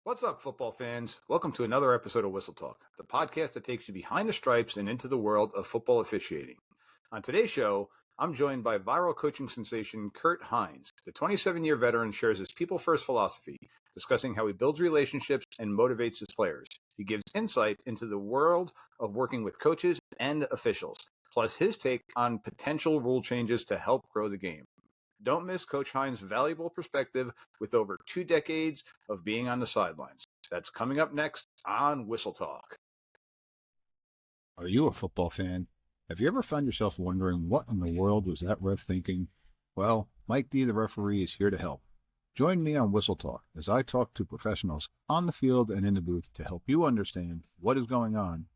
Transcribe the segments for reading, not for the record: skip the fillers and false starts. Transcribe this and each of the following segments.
What's up, football fans? Welcome to another episode of Whistle Talk, the podcast that takes you behind the stripes and into the world of football officiating. On today's show, I'm joined by viral coaching sensation Kurt Hines. The 27-year veteran shares his people-first philosophy, discussing how he builds relationships and motivates his players. He gives insight into the world of working with coaches and officials, plus his take on potential rule changes to help grow the game. Don't miss Coach Hines' valuable perspective with over 2 decades of being on the sidelines. That's coming up next on Whistle Talk. Are you a football fan? Have you ever found yourself wondering what in the world was that ref thinking? Well, Mike D, the referee, is here to help. Join me on Whistle Talk as I talk to professionals on the field and in the booth to help you understand what is going on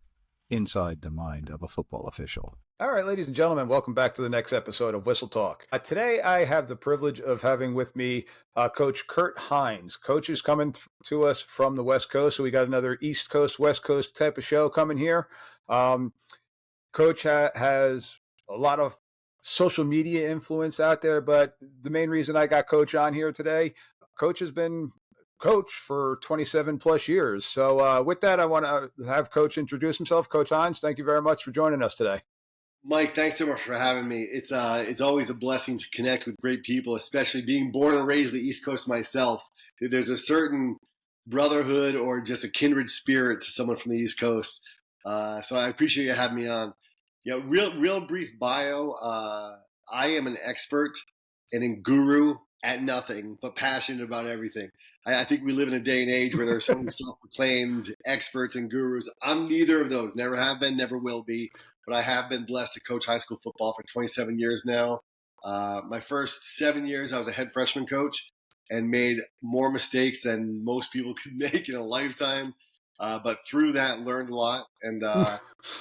inside the mind of a football official. All right, ladies and gentlemen, welcome back to the next episode of Whistle Talk. Today, I have the privilege of having with me Coach Kurt Hines. Coach is coming to us from the West Coast, so we got another East Coast, West Coast type of show coming here. Coach has a lot of social media influence out there, but the main reason I got Coach on here today, Coach has been coach for 27 plus years. So with that, I want to have Coach introduce himself. Coach Hines, thank you very much for joining us today. Mike, thanks so much for having me. It's always a blessing to connect with great people, especially being born and raised the East Coast myself. There's a certain brotherhood or just a kindred spirit to someone from the East Coast. So I appreciate you having me on. Real brief bio. I am an expert and a guru at nothing, but passionate about everything. I think we live in a day and age where there are so many self-proclaimed experts and gurus. I'm neither of those. Never have been, never will be. But I have been blessed to coach high school football for 27 years now. My first 7 years, I was a head freshman coach and made more mistakes than most people could make in a lifetime. But through that, learned a lot. And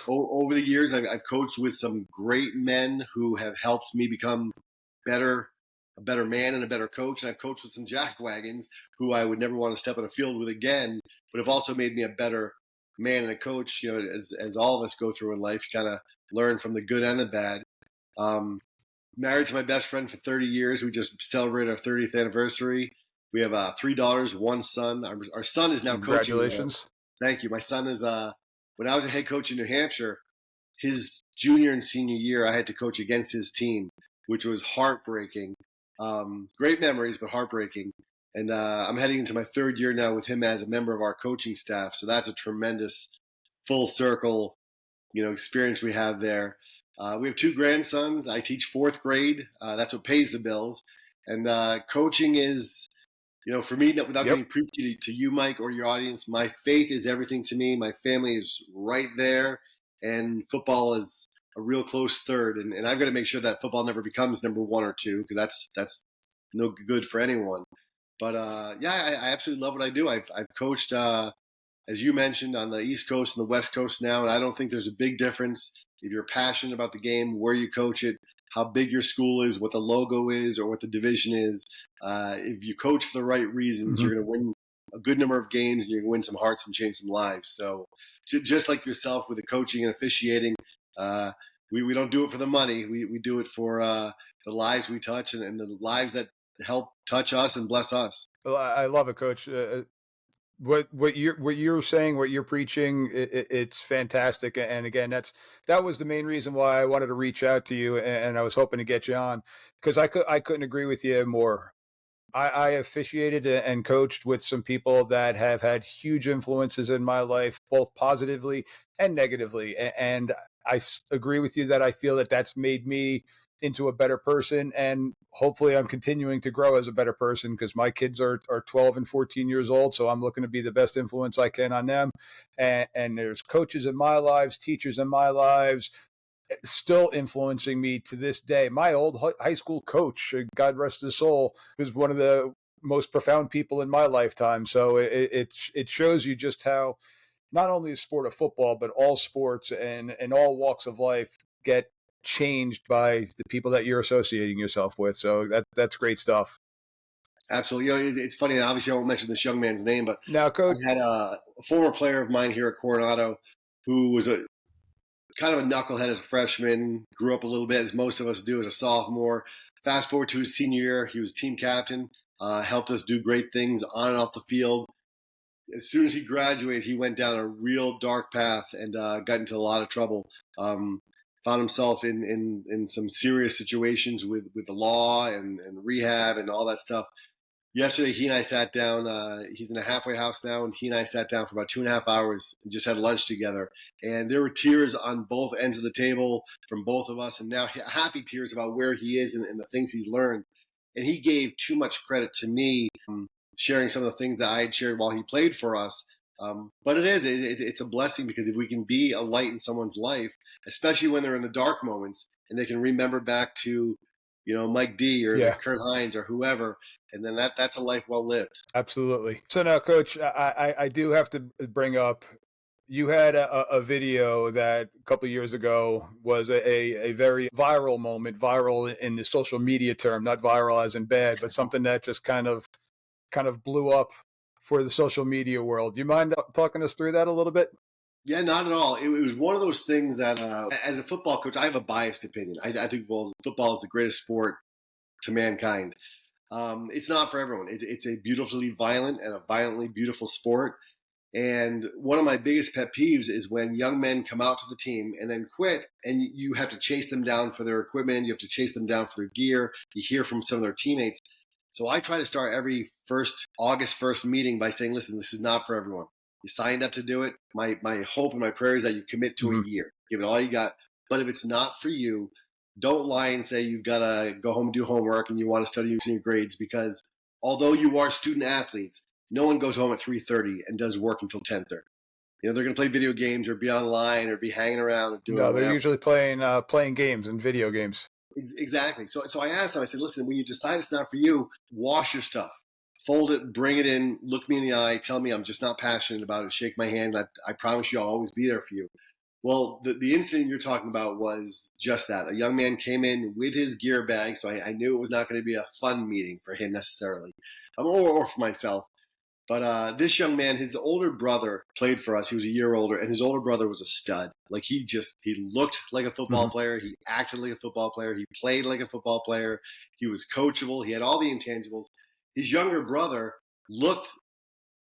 over the years, I've coached with some great men who have helped me become a better man and a better coach. And I've coached with some jackwagons who I would never want to step on a field with again, but have also made me a better man and a coach. As all of us go through in life, you kind of learn from the good and the bad. Married to my best friend for 30 years. We just celebrated our 30th anniversary. We have 3 daughters, 1 son. Our son is now Congratulations. coaching. Thank you. My son is, when I was a head coach in New Hampshire, his junior and senior year, I had to coach against his team, which was heartbreaking. Great memories, but heartbreaking. And I'm heading into my 3rd year now with him as a member of our coaching staff. So that's a tremendous full circle, experience we have there. We have 2 grandsons. I teach 4th grade. That's what pays the bills. And coaching is, for me, without getting preachy to you, Mike, or your audience, my faith is everything to me. My family is right there. And football is a real close third. And I've got to make sure that football never becomes number 1 or 2, because that's no good for anyone. But I absolutely love what I do. I've coached, as you mentioned, on the East Coast and the West Coast now, and I don't think there's a big difference if you're passionate about the game, where you coach it, how big your school is, what the logo is, or what the division is. If you coach for the right reasons, you're going to win a good number of games, and you're going to win some hearts and change some lives. So just like yourself with the coaching and officiating, we don't do it for the money. We do it for the lives we touch and the lives that help touch us and bless us. Well, I love it, Coach. What you're saying, what you're preaching, it's fantastic. And again, that was the main reason why I wanted to reach out to you, and I was hoping to get you on, because I couldn't agree with you more. I officiated and coached with some people that have had huge influences in my life, both positively and negatively. And I agree with you that I feel that that's made me into a better person. And hopefully I'm continuing to grow as a better person, because my kids are 12 and 14 years old. So I'm looking to be the best influence I can on them. And there's coaches in my lives, teachers in my lives, still influencing me to this day. My old high school coach, God rest his soul, was one of the most profound people in my lifetime. So it shows you just how not only the sport of football, but all sports and all walks of life get changed by the people that you're associating yourself with. So that's great stuff. Absolutely. It's funny. Obviously, I won't mention this young man's name, but now, Coach, I had a former player of mine here at Coronado who was a kind of a knucklehead as a freshman, grew up a little bit, as most of us do as a sophomore. Fast forward to his senior year, he was team captain, helped us do great things on and off the field. as soon as he graduated, he went down a real dark path and got into a lot of trouble. Found himself in some serious situations with the law and rehab and all that stuff. Yesterday, he and I sat down. He's in a halfway house now, and he and I sat down for about 2.5 hours and just had lunch together. And there were tears on both ends of the table from both of us, and now happy tears about where he is and the things he's learned. And he gave too much credit to me, sharing some of the things that I had shared while he played for us. But it's a blessing, because if we can be a light in someone's life, especially when they're in the dark moments, and they can remember back to, Mike D or Yeah. Kurt Hines or whoever, and then that's a life well lived. Absolutely. So now, Coach, I do have to bring up, you had a video that a couple of years ago was a very viral moment, viral in the social media term, not viral as in bad, but something that just kind of blew up for the social media world. Do you mind talking us through that a little bit? Yeah, not at all. It was one of those things that, as a football coach, I have a biased opinion. I think, well, football is the greatest sport to mankind. It's not for everyone. It's a beautifully violent and a violently beautiful sport. And one of my biggest pet peeves is when young men come out to the team and then quit, and you have to chase them down for their equipment. You have to chase them down for their gear. You hear from some of their teammates. So I try to start every August 1st meeting by saying, listen, this is not for everyone. You signed up to do it. My hope and my prayer is that you commit to a year. Give it all you got. But if it's not for you, don't lie and say you've got to go home and do homework and you want to study using your grades, because although you are student athletes, no one goes home at 3:30 and does work until 10:30. They're going to play video games or be online or be hanging around and doing. No, they're whatever. usually playing games and video games. Exactly. So I asked them, I said, listen, when you decide it's not for you, wash your stuff, fold it, bring it in, look me in the eye, tell me I'm just not passionate about it, shake my hand. I promise you I'll always be there for you. Well, the incident you're talking about was just that. A young man came in with his gear bag, so I knew it was not going to be a fun meeting for him necessarily, or for myself. But this young man, his older brother played for us. He was a year older, and his older brother was a stud. Like he looked like a football player. He acted like a football player. He played like a football player. He was coachable. He had all the intangibles. His younger brother looked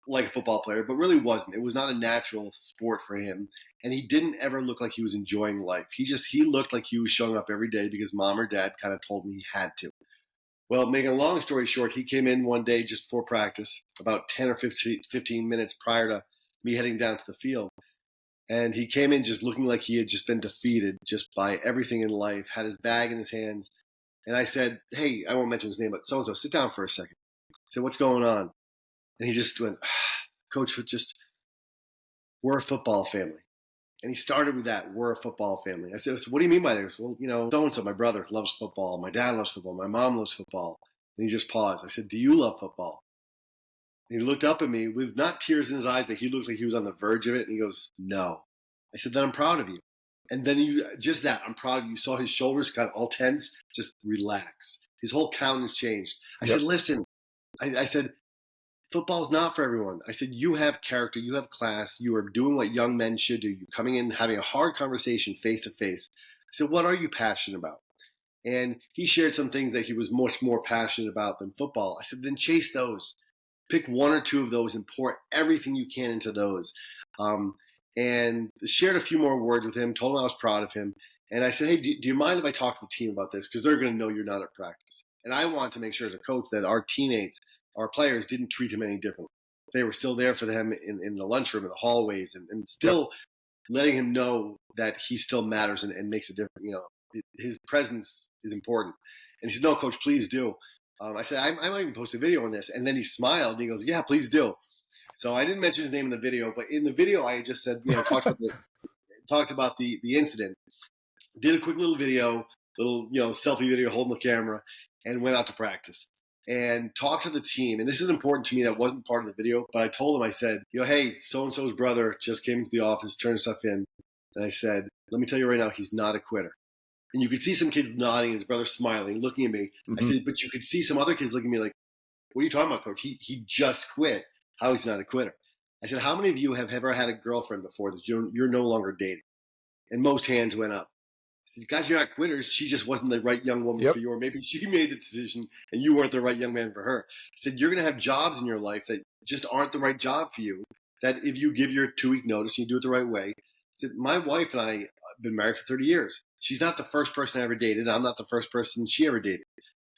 like a football player, but really wasn't. It was not a natural sport for him. And he didn't ever look like he was enjoying life. He looked like he was showing up every day because mom or dad kind of told him he had to. Well, making a long story short, he came in one day just before practice, about 10 or 15 minutes prior to me heading down to the field. And he came in just looking like he had just been defeated just by everything in life, had his bag in his hands. And I said, hey, I won't mention his name, but so-and-so, sit down for a second. I said, what's going on? And he just went, Coach, we're a football family. And he started with that, we're a football family. I said, so what do you mean by this? Well, so-and-so, my brother loves football. My dad loves football. My mom loves football. And he just paused. I said, do you love football? And he looked up at me with not tears in his eyes, but he looked like he was on the verge of it. And he goes, no. I said, then I'm proud of you. And then I'm proud of you. You saw his shoulders got all tense, just relax. His whole countenance changed. I said, listen, I said, football is not for everyone. I said, you have character, you have class, you are doing what young men should do. You're coming in, having a hard conversation face to face. I said, what are you passionate about? And he shared some things that he was much more passionate about than football. I said, then chase those. Pick one or two of those and pour everything you can into those. And shared a few more words with him, told him I was proud of him. And I said, hey, do you mind if I talk to the team about this? Because they're going to know you're not at practice. And I want to make sure as a coach that our teammates, our players, didn't treat him any differently. They were still there for him in the lunchroom, in the hallways, and still letting him know that he still matters and makes a difference. His presence is important. And he said, no, Coach, please do. I said, I might even post a video on this. And then he smiled and he goes, yeah, please do. So I didn't mention his name in the video, but in the video I just said, talked about the incident, did a quick little video, selfie video holding the camera, and went out to practice and talked to the team. And this is important to me. That wasn't part of the video, but I told him, I said, hey, so-and-so's brother just came to the office, turned stuff in. And I said, let me tell you right now, he's not a quitter. And you could see some kids nodding, his brother smiling, looking at me. I said, but you could see some other kids looking at me like, what are you talking about, Coach? He just quit. How he's not a quitter? I said, how many of you have ever had a girlfriend before that you're no longer dating? And most hands went up. said, guys, you're not quitters. She just wasn't the right young woman for Yep. you, or maybe she made the decision and you weren't the right young man for her. I said, you're going to have jobs in your life that just aren't the right job for you. That if you give your 2-week notice and you do it the right way. I said, my wife and I have been married for 30 years. She's not the first person I ever dated. I'm not the first person she ever dated.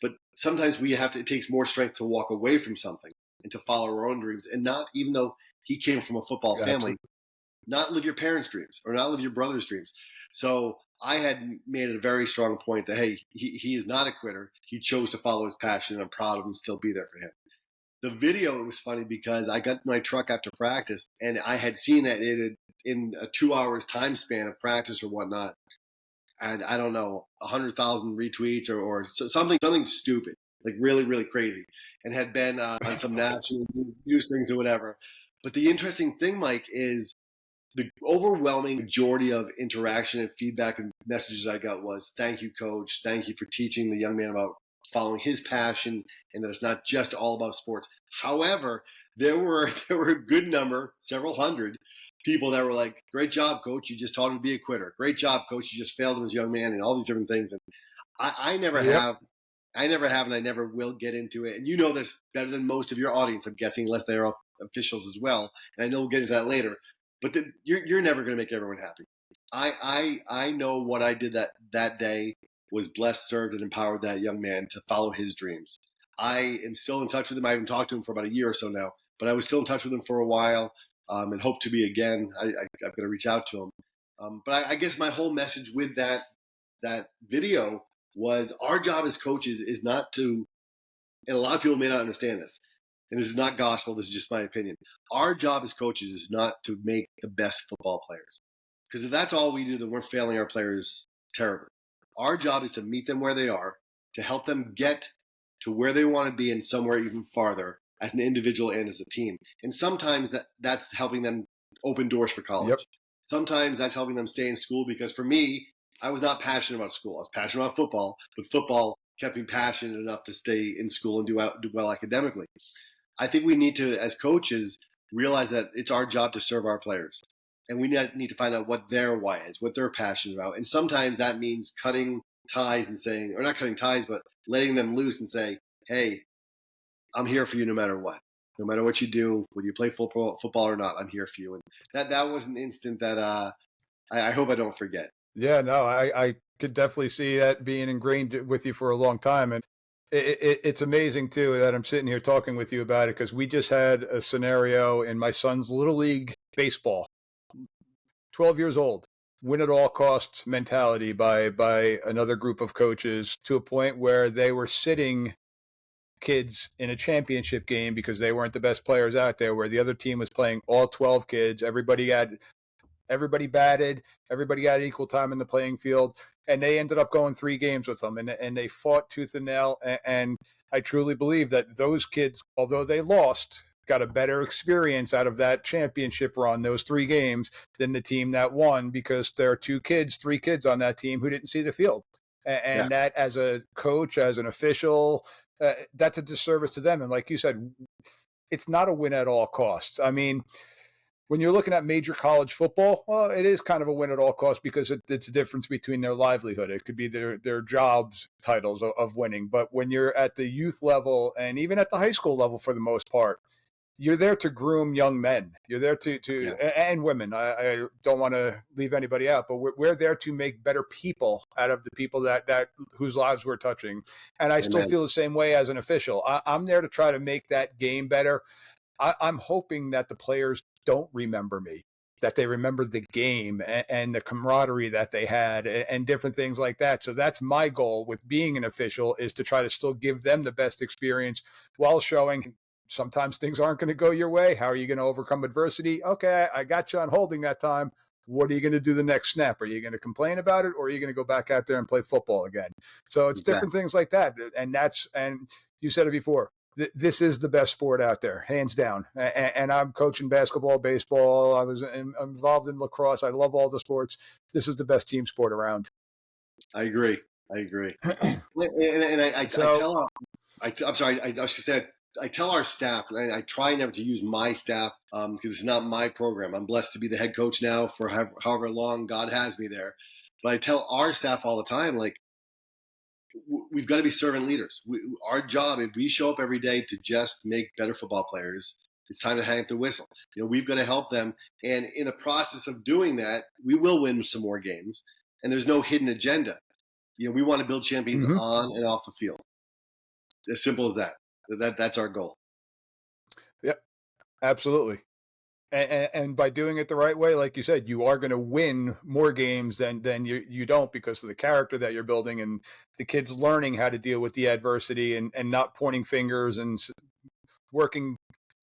But sometimes it takes more strength to walk away from something and to follow our own dreams. And not, even though he came from a football family, Absolutely. not live your parents' dreams or not live your brother's dreams. So I had made it a very strong point that, hey, he is not a quitter. He chose to follow his passion, and I'm proud of him, still be there for him. The video, it was funny because I got in my truck after practice, and I had seen that it had, in a 2 hours time span of practice or whatnot, and I don't know, 100,000 retweets or something stupid, like really, really crazy, and had been on some national news things or whatever. But the interesting thing, Mike, is the overwhelming majority of interaction and feedback and messages I got was, thank you, coach. Thank you for teaching the young man about following his passion and that it's not just all about sports. However, there were a good number, several hundred people that were like, great job, coach. You just taught him to be a quitter. Great job, coach. You just failed him as a young man and all these different things. And I never Yep. have. I never have, and I never will get into it. And you know this better than most of your audience, I'm guessing, unless they are officials as well. And I know we'll get into that later. But you're never going to make everyone happy. I know what I did that day was blessed, served, and empowered that young man to follow his dreams. I am still in touch with him. I haven't talked to him for about a year or so now, but I was still in touch with him for a while, and hope to be again. I'm going to reach out to him. But I guess my whole message with that video was, our job as coaches is not to, and a lot of people may not understand this, and this is not gospel, this is just my opinion. Our job as coaches is not to make the best football players. Because if that's all we do, then we're failing our players terribly. Our job is to meet them where they are, to help them get to where they want to be and somewhere even farther as an individual and as a team. And sometimes that's helping them open doors for college. Yep. Sometimes that's helping them stay in school, because for me, I was not passionate about school. I was passionate about football, but football kept me passionate enough to stay in school and do well academically. I think we need to, as coaches, realize that it's our job to serve our players. And we need to find out what their why is, what they're passionate about. And sometimes that means cutting ties and saying, or not cutting ties, but letting them loose and say, hey, I'm here for you no matter what. No matter what you do, whether you play football or not, I'm here for you. And that was an instant that I hope I don't forget. Yeah, no, I could definitely see that being ingrained with you for a long time. And it's amazing, too, that I'm sitting here talking with you about it, because we just had a scenario in my son's Little League baseball, 12 years old, win at all costs mentality by another group of coaches, to a point where they were sitting kids in a championship game because they weren't the best players out there, where the other team was playing all 12 kids. Everybody batted, everybody got equal time in the playing field, and they ended up going 3 games with them, and they fought tooth and nail. And I truly believe that those kids, although they lost, got a better experience out of that championship run, those 3 games, than the team that won, because there are 3 kids on that team who didn't see the field. Yeah. And that, as a coach, as an official, that's a disservice to them. And like you said, it's not a win at all costs. I mean, when you're looking at major college football, well, it is kind of a win at all costs, because it's a difference between their livelihood. It could be their jobs titles of winning. But when you're at the youth level, and even at the high school level for the most part, you're there to groom young men. You're there Yeah. and women. I don't want to leave anybody out, but we're there to make better people out of the people that whose lives we're touching. And I still Amen. feel the same way as an official. I'm there to try to make that game better. I'm hoping that the players don't remember me, that they remember the game and the camaraderie that they had, and different things like that. So that's my goal with being an official, is to try to still give them the best experience, while showing sometimes things aren't going to go your way. How are you going to overcome adversity? Okay, I got you on holding that time. What are you going to do the next snap? Are you going to complain about it, or are you going to go back out there and play football again? So it's Exactly. different things like that. And you said it before, this is the best sport out there, hands down. And I'm coaching basketball, baseball. I was involved in lacrosse. I love all the sports. This is the best team sport around. I agree. And I So, tell I'm sorry. I was going to say, I tell our staff, and I try never to use my staff because it's not my program. I'm blessed to be the head coach now for however long God has me there. But I tell our staff all the time, like, we've got to be servant leaders. Our job, if we show up every day to just make better football players, it's time to hang up the whistle. We've got to help them. And in the process of doing that, we will win some more games. And there's no hidden agenda. We want to build champions Hmm. on and off the field. As simple as that. That's our goal. Yep, absolutely. And by doing it the right way, like you said, you are going to win more games than you don't, because of the character that you're building and the kids learning how to deal with the adversity and not pointing fingers and working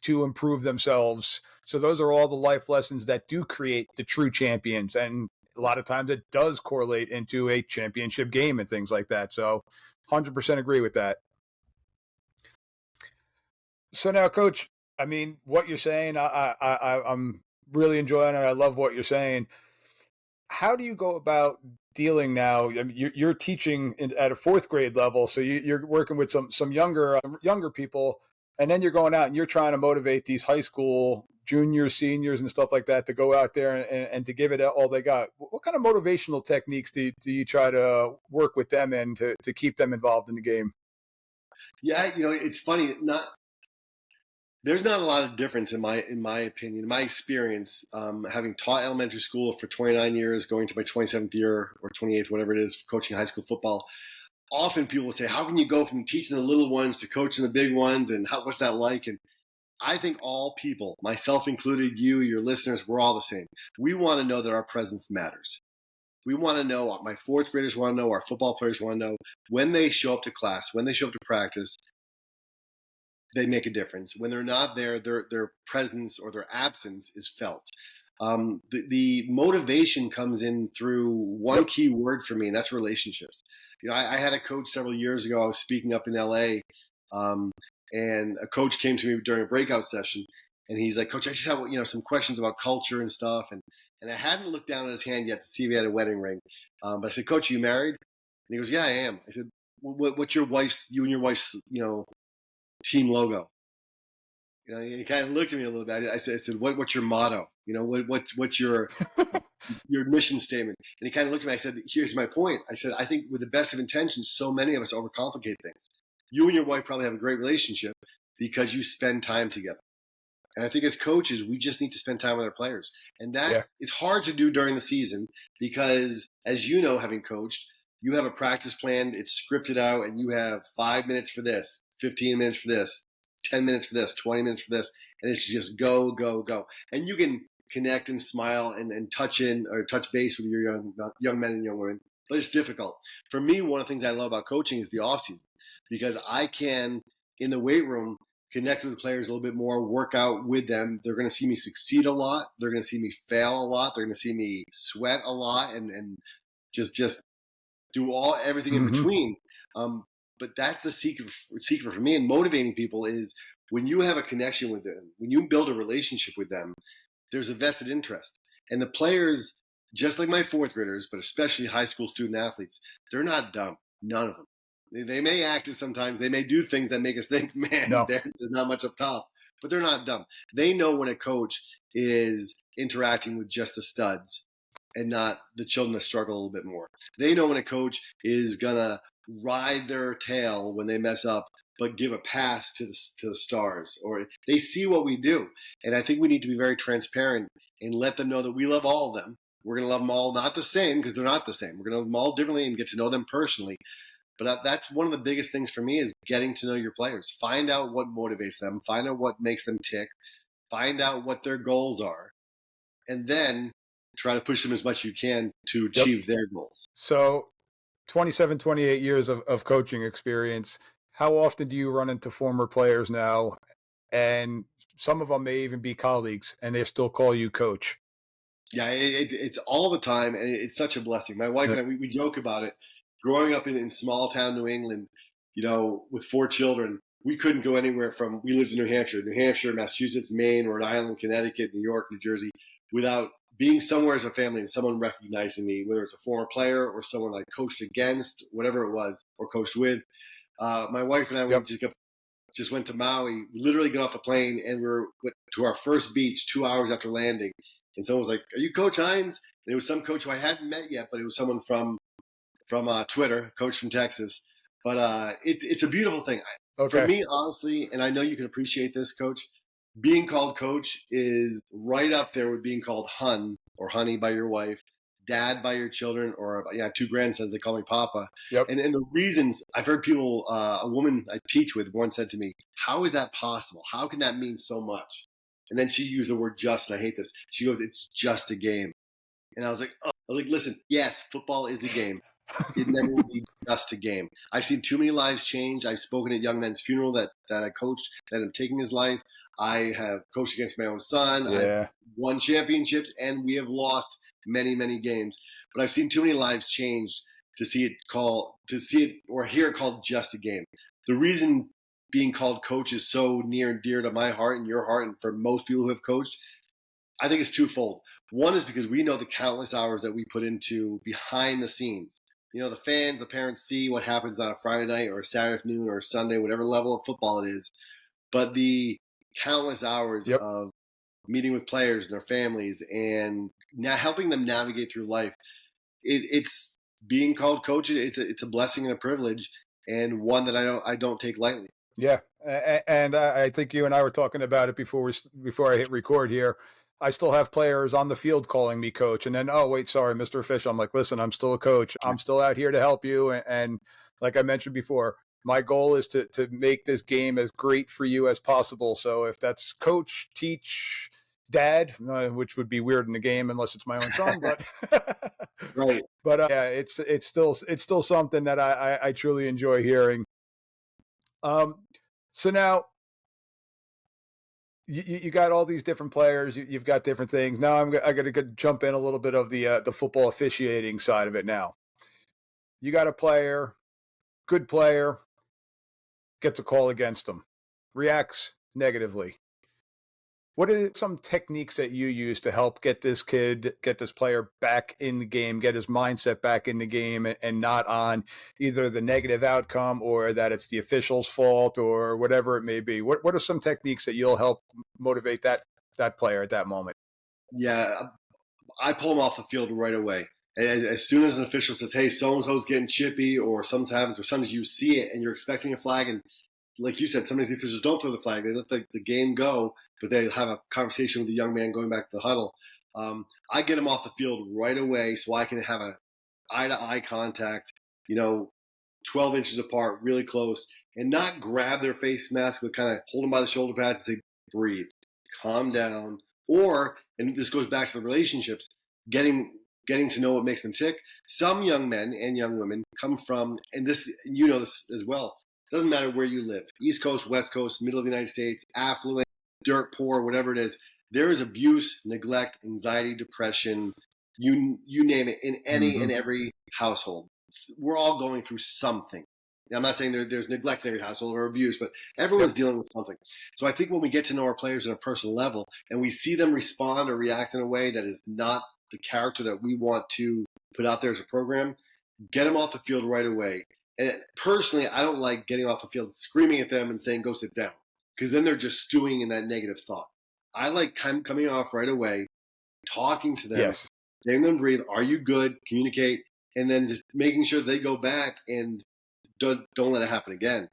to improve themselves. So those are all the life lessons that do create the true champions. And a lot of times it does correlate into a championship game and things like that. So 100% agree with that. So now, Coach, I mean, what you're saying, I'm really enjoying it. I love what you're saying. How do you go about dealing now? I mean, you're teaching at a fourth grade level, so you're working with some younger people, and then you're going out and you're trying to motivate these high school juniors, seniors, and stuff like that to go out there and to give it all they got. What kind of motivational techniques do you try to work with them and to keep them involved in the game? Yeah, it's funny. There's not a lot of difference in my opinion, in my experience, having taught elementary school for 29 years, going to my 27th year or 28th, whatever it is, coaching high school football. Often people will say, "How can you go from teaching the little ones to coaching the big ones, and what's that like?" And I think all people, myself included, you, your listeners, we're all the same. We want to know that our presence matters. We want to know, my fourth graders want to know, our football players want to know, when they show up to class, when they show up to practice, they make a difference. When they're not there, their presence or their absence is felt. The motivation comes in through one Yep. key word for me, and that's relationships. I had a coach several years ago. I was speaking up in LA, and a coach came to me during a breakout session, and he's like, "Coach, I just have some questions about culture and stuff." And I hadn't looked down at his hand yet to see if he had a wedding ring. But I said, "Coach, are you married?" And he goes, "Yeah, I am." I said, "What's you and your wife's team logo?" He kind of looked at me a little bit. I said, what's your motto? What's your mission statement? And he kind of looked at me. I said, here's my point. I said, I think with the best of intentions, so many of us overcomplicate things. You and your wife probably have a great relationship because you spend time together. And I think as coaches, we just need to spend time with our players. And that Yeah. is hard to do during the season because, as you know, having coached, you have a practice plan, it's scripted out, and you have 5 minutes for this, 15 minutes for this, 10 minutes for this, 20 minutes for this, and it's just go, go, go. And you can connect and smile and touch base with your young men and young women, but it's difficult. For me, one of the things I love about coaching is the off season, because I can, in the weight room, connect with the players a little bit more, work out with them. They're going to see me succeed a lot. They're going to see me fail a lot. They're going to see me sweat a lot and just do everything in Hmm. between. But that's the secret for me. And motivating people is when you have a connection with them, when you build a relationship with them, there's a vested interest. And the players, just like my fourth graders, but especially high school student athletes, they're not dumb. None of them. They may act as sometimes, they may do things that make us think, man, No. there's not much up top, but they're not dumb. They know when a coach is interacting with just the studs and not the children that struggle a little bit more. They know when a coach is gonna ride their tail when they mess up, but give a pass to the stars. Or they see what we do, and I think we need to be very transparent and let them know that we love all of them. We're gonna love them all not the same because they're not the same. We're gonna love them all differently and get to know them personally. But that's one of the biggest things for me is getting to know your players. Find out what motivates them. Find out what makes them tick. Find out what their goals are, and then try to push them as much as you can to Yep. achieve their goals. So 27, 28 years of coaching experience. How often do you run into former players now? And some of them may even be colleagues and they still call you coach. Yeah, it's all the time, and it's such a blessing. My wife Yeah. and I, we joke about it. Growing up in small town New England, with 4 children, we couldn't go anywhere we lived in New Hampshire, Massachusetts, Maine, Rhode Island, Connecticut, New York, New Jersey, without being somewhere as a family and someone recognizing me, whether it's a former player or someone I coached against, whatever it was, or coached with. My wife and I, we Yep. just went to Maui, literally got off the plane, and went to our first beach 2 hours after landing. And someone was like, "Are you Coach Hines?" And it was some coach who I hadn't met yet, but it was someone from Twitter, coach from Texas. But it's a beautiful thing. For Okay. me, honestly, and I know you can appreciate this, Coach. Being called coach is right up there with being called hun or honey by your wife, dad by your children, or yeah, two grandsons. They call me Papa. Yep. And the reasons I've heard people, a woman I teach with once said to me, "How is that possible? How can that mean so much?" And then she used the word "just," and I hate this. She goes, "It's just a game." And I was like, "Oh." I was like, "Listen, yes, football is a game. It never will be just a game." I've seen too many lives change. I've spoken at young men's funeral that I coached that have taken his life. I have coached against my own son. I've Yeah. won championships, and we have lost many, many games. But I've seen too many lives change to see it or hear it called just a game. The reason being called coach is so near and dear to my heart and your heart, and for most people who have coached, I think it's twofold. One is because we know the countless hours that we put into behind the scenes. The fans, the parents see what happens on a Friday night or a Saturday afternoon or a Sunday, whatever level of football it is. But the countless hours Yep. of meeting with players and their families and now helping them navigate through life, it's being called coach. It's a blessing and a privilege, and one that I don't take lightly. Yeah, and I think you and I were talking about it before I hit record here. I still have players on the field calling me coach, and then oh wait, sorry, Mr. Official. I'm like, listen, I'm still a coach. I'm still out here to help you, and like I mentioned before, my goal is to make this game as great for you as possible. So if that's coach, teach, dad, which would be weird in the game unless it's my own son, but Right. yeah, it's still something that I truly enjoy hearing. Um, so now you got all these different players. You've got different things. Now I got to jump in a little bit of the football officiating side of it. Now you got a player, good player, gets a call against him, reacts negatively. What are some techniques that you use to help get this player back in the game, get his mindset back in the game, and not on either the negative outcome or that it's the official's fault or whatever it may be? What are some techniques that you'll help motivate that player at that moment? Yeah, I pull them off the field right away. As soon as an official says, "Hey, so and so's getting chippy," or something happens, or sometimes you see it and you're expecting a flag, and like you said, sometimes the officials don't throw the flag; they let the game go, but they have a conversation with the young man going back to the huddle. I get him off the field right away so I can have a eye to eye contact. You know, 12 inches apart, really close, and not grab their face mask, but kind of hold them by the shoulder pads and say, "Breathe, calm down." Or, and this goes back to the relationships, getting to know what makes them tick. Some young men and young women come from, and this, you know this as well, doesn't matter where you live, East Coast, West Coast, middle of the United States, affluent, dirt poor, whatever it is, there is abuse, neglect, anxiety, depression, you name it, in any Mm-hmm. and every household. We're all going through something. Now, I'm not saying there's neglect in every household or abuse, but everyone's Yep. dealing with something. So I think when we get to know our players on a personal level and we see them respond or react in a way that is not the character that we want to put out there as a program, get them off the field right away. And personally, I don't like getting off the field screaming at them and saying, "Go sit down," because then they're just stewing in that negative thought. I like coming off right away, talking to them, Yes. letting them breathe. Are you good? Communicate, and then just making sure they go back and don't let it happen again.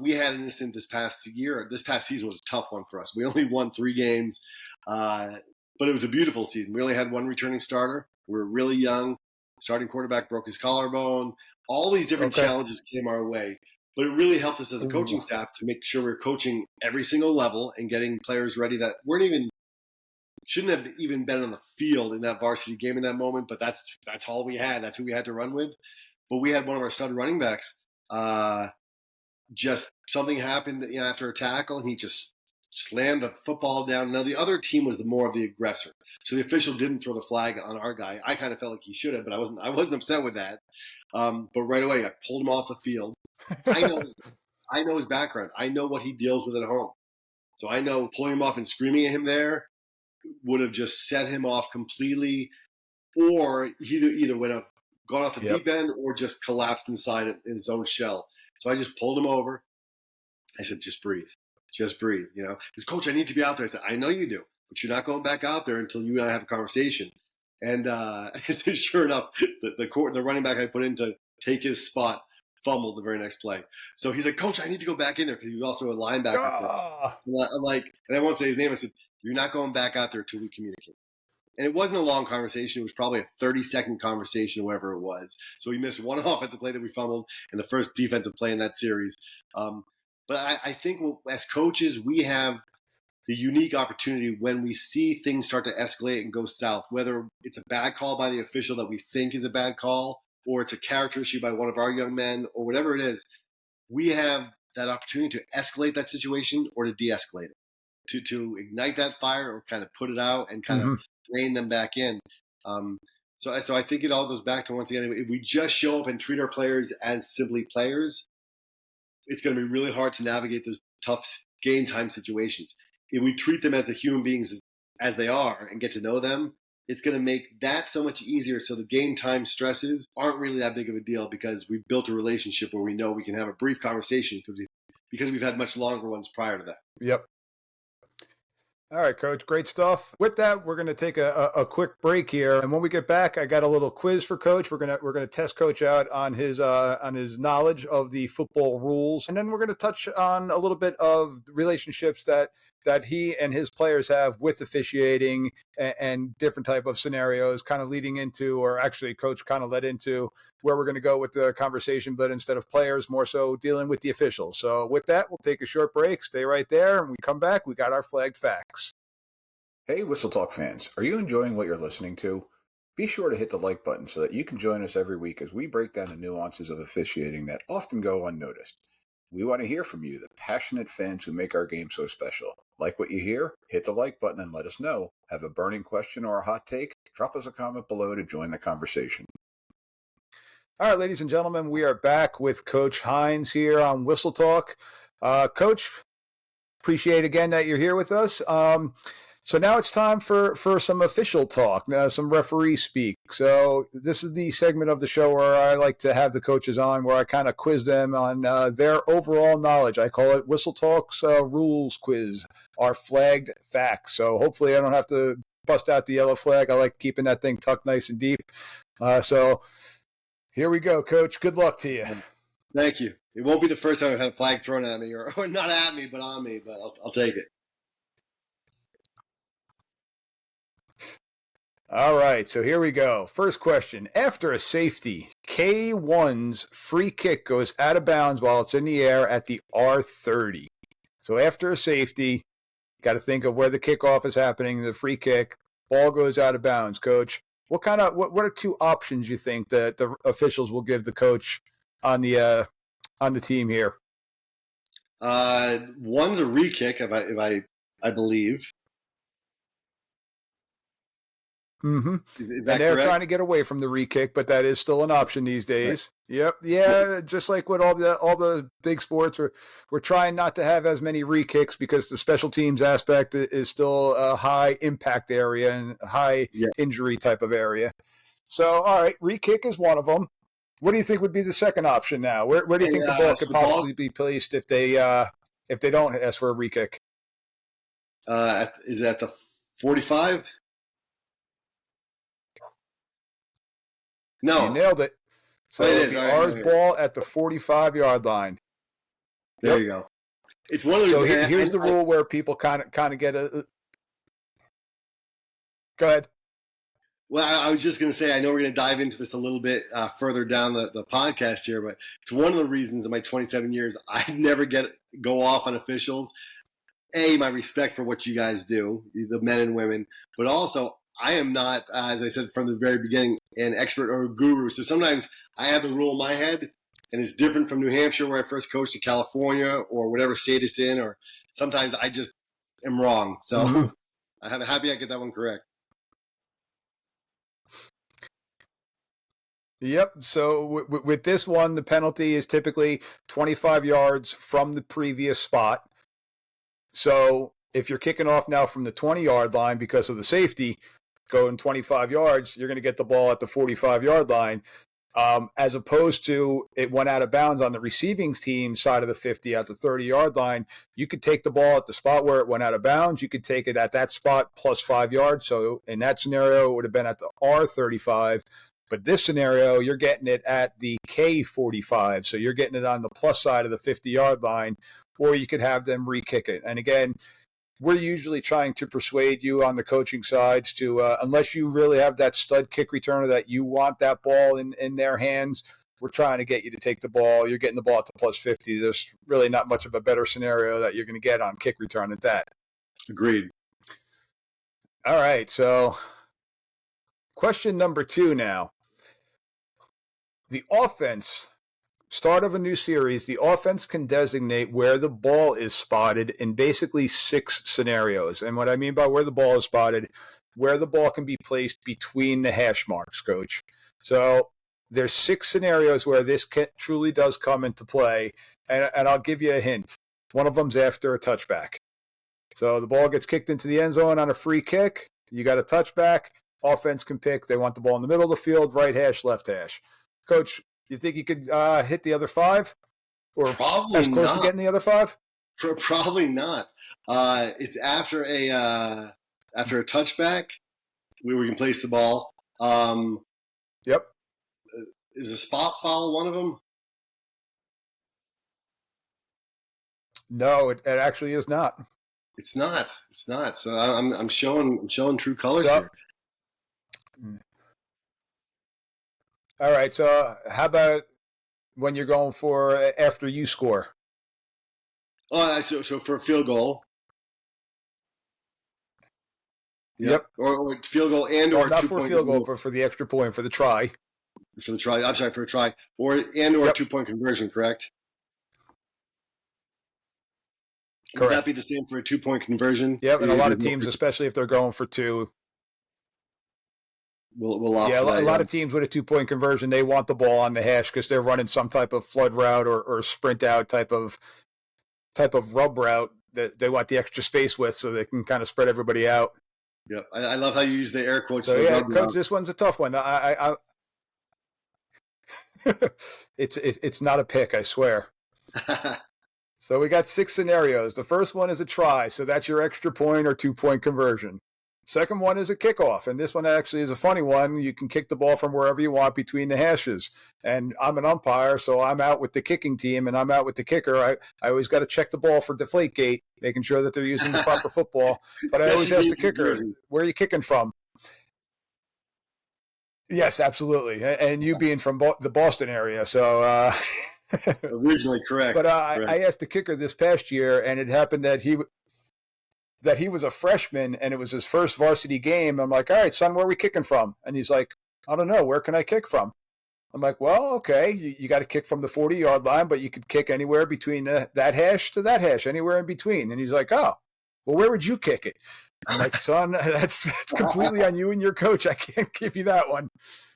We had an incident this past year. This past season was a tough one for us. We only won 3 games, but it was a beautiful season. We only had one returning starter. We were really young. Starting quarterback broke his collarbone. All these different Okay. challenges came our way, but it really helped us as a Ooh. coaching staff to make sure we're coaching every single level and getting players ready that weren't even shouldn't have even been on the field in that varsity game in that moment. But that's all we had. That's who we had to run with. But we had one of our stud running backs. Just something happened, after a tackle, and he just slammed the football down. Now the other team was the more of the aggressor, so the official didn't throw the flag on our guy. I kind of felt like he should have, but I wasn't upset with that. But right away, I pulled him off the field. I know his, I know his background. I know what he deals with at home. So I know pulling him off and screaming at him there would have just set him off completely, or he either would have gone off the Yep. deep end or just collapsed inside in his own shell. So I just pulled him over. I said, "Just breathe. Just breathe." He goes, "Coach, I need to be out there." I said, "I know you do, but you're not going back out there until you and I have a conversation." And so sure enough, the running back I put in to take his spot fumbled the very next play. So he's like, Coach, I need to go back in there because he was also a linebacker for us. Ah, I'm like, and I won't say his name. I said, you're not going back out there until we communicate. And it wasn't a long conversation. It was probably a 30-second conversation, whatever it was. So we missed one offensive play that we fumbled and the first defensive play in that series. But I think as coaches, we have the unique opportunity when we see things start to escalate and go south, whether it's a bad call by the official that we think is a bad call, or it's a character issue by one of our young men, or whatever it is, we have that opportunity to escalate that situation or to de-escalate it, to ignite that fire or kind of put it out and kind of rein them back in. So I think it all goes back to, once again, if we just show up and treat our players as simply players, it's going to be really hard to navigate those tough game time situations. If we treat them as the human beings as they are and get to know them, it's going to make that so much easier. So the game time stresses aren't really that big of a deal because we've built a relationship where we know we can have a brief conversation because we've had much longer ones prior to that. Yep. All right, Coach, great stuff. With that, we're going to take a quick break here, and when we get back, I got a little quiz for Coach. We're gonna test Coach out on his knowledge of the football rules, and then we're going to touch on a little bit of relationships that he and his players have with officiating and different type of scenarios, kind of leading into, or actually Coach kind of led into where we're going to go with the conversation, but instead of players, more so dealing with the officials. So with that, we'll take a short break. Stay right there. And we come back, we got our flagged facts. Hey, Whistle Talk fans, are you enjoying what you're listening to? Be sure to hit the like button so that you can join us every week as we break down the nuances of officiating that often go unnoticed. We want to hear from you, the passionate fans who make our game so special. Like what you hear? Hit the like button and let us know. Have a burning question or a hot take? Drop us a comment below to join the conversation. All right, ladies and gentlemen, we are back with Coach Hines here on Whistle Talk. Coach, appreciate again that you're here with us. So now it's time for some official talk, some referee speak. So this is the segment of the show where I like to have the coaches on, where I kind of quiz them on their overall knowledge. I call it Whistle Talk's rules quiz, our flagged facts. So hopefully I don't have to bust out the yellow flag. I like keeping that thing tucked nice and deep. So here we go, Coach. Good luck to you. Thank you. It won't be the first time I've had a flag thrown at me, or not at me, but on me, but I'll take it. All right, so here we go. First question. After a safety, K1's free kick goes out of bounds while it's in the air at the R30. So after a safety, got to think of where the kickoff is happening, the free kick, ball goes out of bounds, Coach. What are two options you think that the officials will give the coach on the team here? One's a re-kick, if I believe. Mm-hmm. Is that and they're correct? trying to get away from the re-kick, but that is still an option these days. Right. Yep. Yeah. Just like with all the big sports, we're trying not to have as many re-kicks because the special teams aspect is still a high impact area and high injury type of area. So, all right, re-kick is one of them. What do you think would be the second option now? Where do you think the ball could possibly be placed if they don't ask for a re-kick? Is it at the 45? No. You nailed it. So the R's ball at the 45-yard line. There you go. It's one of the. So here's the rule where people kind of get a. Go ahead. Well, I was just going to say, I know we're going to dive into this a little bit further down the podcast here, but it's one of the reasons in my 27 years I never go off on officials. My respect for what you guys do, the men and women, but also I am not, as I said from the very beginning, an expert or a guru. So sometimes I have the rule in my head, and it's different from New Hampshire where I first coached to California or whatever state it's in, or sometimes I just am wrong. So I'm happy I get that one correct. Yep. So with this one, the penalty is typically 25 yards from the previous spot. So if you're kicking off now from the 20-yard line because of the safety, going 25 yards, you're going to get the ball at the 45-yard line. as opposed to it went out of bounds on the receiving team side of the 50 at the 30-yard line. You could take the ball at the spot where it went out of bounds. You could take it at that spot plus 5 yards. So in that scenario, it would have been at the R35. But this scenario, you're getting it at the K45. So you're getting it on the plus side of the 50-yard line, or you could have them re-kick it. And again, we're usually trying to persuade you on the coaching sides to, unless you really have that stud kick returner that you want that ball in their hands, we're trying to get you to take the ball. You're getting the ball at the plus 50. There's really not much of a better scenario that you're going to get on kick return at that. Agreed. All right. So question number 2 now. The offense, start of a new series, the offense can designate where the ball is spotted in basically 6 scenarios. And what I mean by where the ball is spotted, where the ball can be placed between the hash marks, Coach. So there's 6 scenarios where this truly does come into play. And I'll give you a hint. One of them's after a touchback. So the ball gets kicked into the end zone on a free kick. You got a touchback. Offense can pick. They want the ball in the middle of the field, right hash, left hash. Coach, you think you could hit the other 5? Or Probably as close not. to getting the other 5? Probably not. It's after a touchback where we can place the ball. Yep. Is a spot foul one of them? No, it actually is not. It's not. It's not. So I'm showing true colors So, here. all right. So how about when you're going for after you score? Oh, so for a field goal. Yep. Or field goal and Well, or not 2 for a point field goal, but for the extra point, for the try. for the try. I'm sorry, for a try or 2-point conversion. Correct. Would that Correct. be the same for a 2-point conversion? Yep, and a lot of teams, especially if they're going for 2, will opt yeah, for that, a lot of teams with a 2-point conversion, they want the ball on the hash because they're running some type of flood route or sprint out type of rub route that they want the extra space with, so they can kind of spread everybody out. Yep, I love how you use the air quotes. So yeah, Coach, this one's a tough one. I it's not a pick, I swear. So we got 6 scenarios. The first one is a try, so that's your extra point or 2-point conversion. Second one is a kickoff, and this one actually is a funny one. You can kick the ball from wherever you want between the hashes. And I'm an umpire, so I'm out with the kicking team, and I'm out with the kicker. I always got to check the ball for Deflategate, making sure that they're using the proper football. But I always ask the kicker, where are you kicking from? Yes, absolutely. And you being from the Boston area, so... Originally correct. But I asked the kicker this past year, and it happened that he was a freshman, and it was his first varsity game. I'm like, all right, son, where are we kicking from? And he's like, I don't know. Where can I kick from? I'm like, well, okay, you got to kick from the 40-yard line, but you could kick anywhere between that hash to that hash, anywhere in between. And he's like, oh, well, where would you kick it? I'm like, son, that's completely on you and your coach. I can't give you that one.